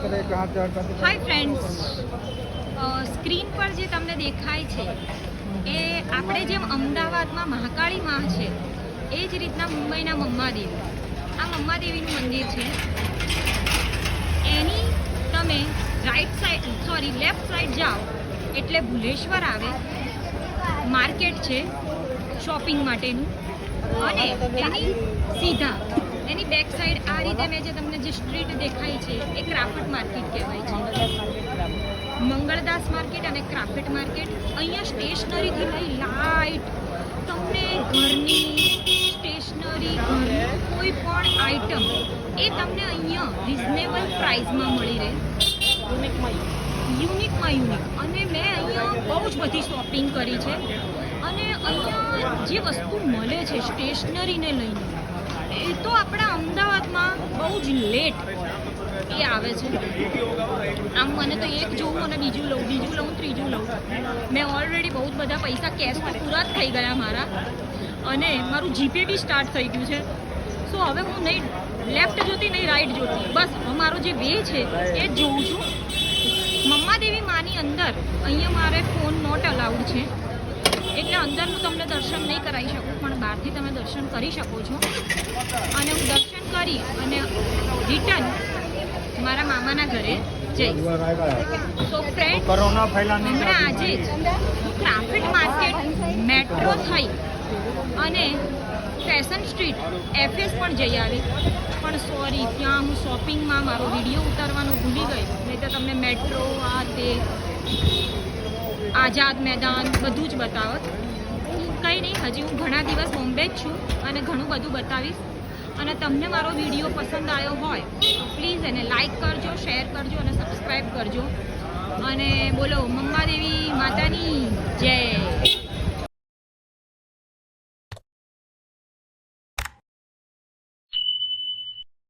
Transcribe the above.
Hi friends, screen પર જે તમને દેખાય છે એ આપણે જેમ અમદાવાદમાં મહાકાળી માં છે એ જ રીતના મુંબઈના મમ્માદેવી, આ મમ્માદેવીનું મંદિર છે. એની તમે લેફ્ટ સાઈડ જાઓ એટલે ભુલેશ્વર આવે, માર્કેટ છે શોપિંગ માટેનું, અને એની સીધા એની બેક સાઈડ આ રીતે મેં જે તમને જે સ્ટ્રીટ દેખાય છે એ ક્રાફ્ટ માર્કેટ કહેવાય છે. મંગળદાસ માર્કેટ અને ક્રાફ્ટ માર્કેટ. અહીંયા સ્ટેશનરીથી લઈ લાઇટ, તમને ઘરની સ્ટેશનરી, ઘરનું કોઈ પણ આઇટમ એ તમને અહીંયા રિઝનેબલ પ્રાઇસમાં મળી રહે, યુનિકમાં. અને મેં અહીંયા બહુ જ બધી શોપિંગ કરી છે. અને અહીંયા જે વસ્તુ મળે છે સ્ટેશનરીને લઈને એ તો આપણા અમદાવાદમાં બહુ જ લેટ એ આવે છે. આમ મને તો એક જોવું અને બીજું લઉં, ત્રીજું લઉં. મેં ઓલરેડી બહુ જ બધા પૈસા કેશ તો પૂરા જ થઈ ગયા મારા, અને મારું જીપે બી સ્ટાર્ટ થઈ ગયું છે. સો હવે હું નહીં લેફ્ટ જોતી નહીં રાઈટ જોતી, બસ મારો જે વે છે એ જ જોઉં છું. મમ્માદેવી માની અંદર અહીંયા મારે ફોન નોટ અલાઉડ છે, એટલે અંદરનું તમને દર્શન નહીં કરાવી શકું, પણ બહારથી તમે દર્શન કરી શકો છો. અને હું દર્શન કરી અને રિટર્ન મારા મામાના ઘરે જઈશ. તો ફ્રેન્ડ, હમણાં આજે જ હું ક્રાફ્ટ માર્કેટ, મેટ્રો થઈ અને ફેશન સ્ટ્રીટ, એફએસ પણ જઈ આવી. પણ સોરી, ત્યાં હું શોપિંગમાં મારો વિડીયો ઉતારવાનો ભૂલી ગઈ, નહીં તો તમને મેટ્રો, આ તે આઝાદ મેદાન બધું જ બતાવત. કંઈ નહીં, હજી હું ઘણા દિવસ બોમ્બે જ છું અને ઘણું બધું બતાવીશ. અને તમને મારો વિડીયો પસંદ આવ્યો હોય તો પ્લીઝ એને લાઈક કરજો, શેર કરજો અને સબસ્ક્રાઈબ કરજો. અને બોલો મમ્માદેવી માતાની જય.